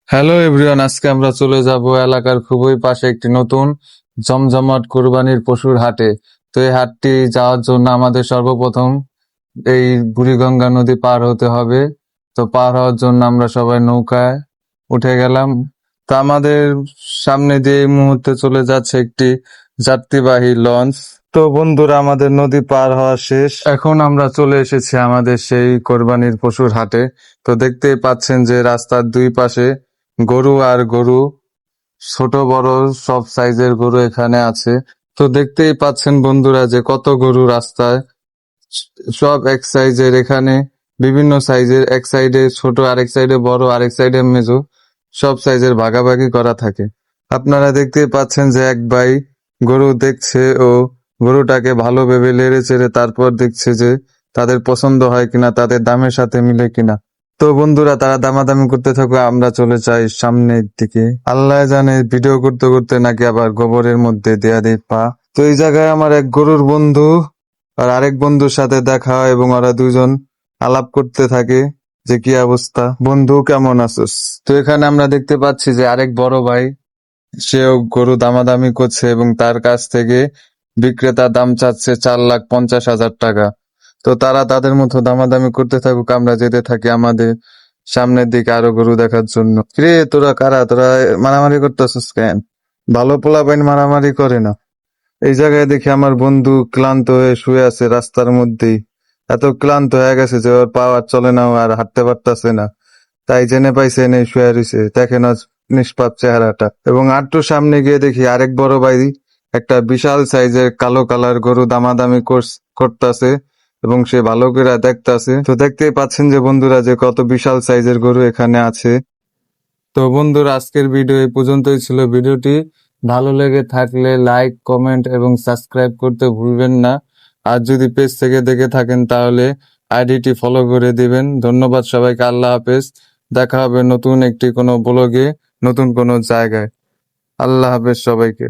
Hello everyone, আজকে আমরা চলে যাব এলাকার খুবই পাশে একটি নতুন জমজমাট কোরবানির পশুর হাটে। তো এই হাটটি যাওয়ার জন্য আমাদের সর্বপ্রথম এই বুড়িগঙ্গা নদী পার হতে হবে। তো পার হওয়ার জন্য আমরা সবাই নৌকায় উঠে গেলাম। তো আমাদের সামনে দিয়ে এই মুহূর্তে চলে যাচ্ছে একটি যাত্রীবাহী লঞ্চ। তো বন্ধুরা, আমাদের নদী পার হওয়া শেষ, এখন আমরা চলে এসেছি আমাদের সেই কোরবানির পশুর হাটে। তো দেখতেই পাচ্ছেন যে রাস্তার দুই পাশে গরু আর গরু, ছোট বড় সব সাইজের গরু এখানে আছে। তো দেখতেই পাচ্ছেন বন্ধুরা যে কত গরু রাস্তায়, সব এক সাইজের। এখানে বিভিন্ন সাইজের, এক সাইডে ছোট, আরেক সাইডে বড়, আরেক সাইডে মেজো, সব সাইজের ভাগাভাগি করা থাকে। আপনারা দেখতেই পাচ্ছেন যে এক ভাই গরু দেখছে ও গরুটাকে ভালো ভেবে লেড়ে চেড়ে তারপর দেখছে যে তাদের পছন্দ হয় কিনা, তাদের দামের সাথে মিলে কিনা। তো বন্ধুরা, তারা দামাদামি করতে থাকো, আমরা চলে যাই সামনের দিকে। আল্লাহ জানে ভিডিও করতে করতে নাকি আবার গোবরের মধ্যে দেয়া দেয় পা। তো এই জায়গায় আমার এক গরুর বন্ধু আর আরেক বন্ধুর সাথে দেখা হয় এবং ওরা দুজন আলাপ করতে থাকে যে কি অবস্থা, বন্ধু কেমন আছোস। তো এখানে আমরা দেখতে পাচ্ছি যে আরেক বড় ভাই, সেও গরু দামাদামি করছে এবং তার কাছ থেকে বিক্রেতা দাম চাচ্ছে 4,50,000 টাকা। তো তারা তাদের মতো দামাদামি করতে থাকুক, আমরা যেতে থাকি আমাদের সামনের দিকে আরো গরু দেখার জন্য। রে তোরা কারা, তোরা মারামারি করতেছিস কেন? ভালো পোলাপাইন মারামারি করে না। এই জায়গায় দেখি আমার বন্ধু ক্লান্ত হয়ে শুয়ে আছে রাস্তার মধ্যেই। এত ক্লান্ত হয়ে গেছে যে ওর পা আর চলে না, ও আর হাঁটতে পারতাছে না। তাই জেনে পাইছে এনেই শুয়ে রয়েছে, দেখেন ওর নিষ্পাপ চেহারাটা। এবং আরটু সামনে গিয়ে দেখি আরেক বড় ভাই একটা বিশাল সাইজের কালো কালার গরু দামাদামি করতেছে এবং সে ভালো করে দেখতাছে। তো দেখতেই পাচ্ছেন যে বন্ধুরা যে কত বিশাল সাইজের গরু এখানে আছে। তো বন্ধুরা, আজকের ভিডিও এই পর্যন্তই ছিল। ভিডিওটি ভালো লেগে থাকলে লাইক, কমেন্ট এবং সাবস্ক্রাইব করতে ভুলবেন না। আর যদি পেজ থেকে দেখে থাকেন তাহলে আইডিটি ফলো করে দিবেন। ধন্যবাদ সবাইকে, আল্লাহ হাফেজ। দেখা হবে নতুন একটি কোনো ব্লগে, নতুন কোনো জায়গায়। আল্লাহ হাফেজ সবাইকে।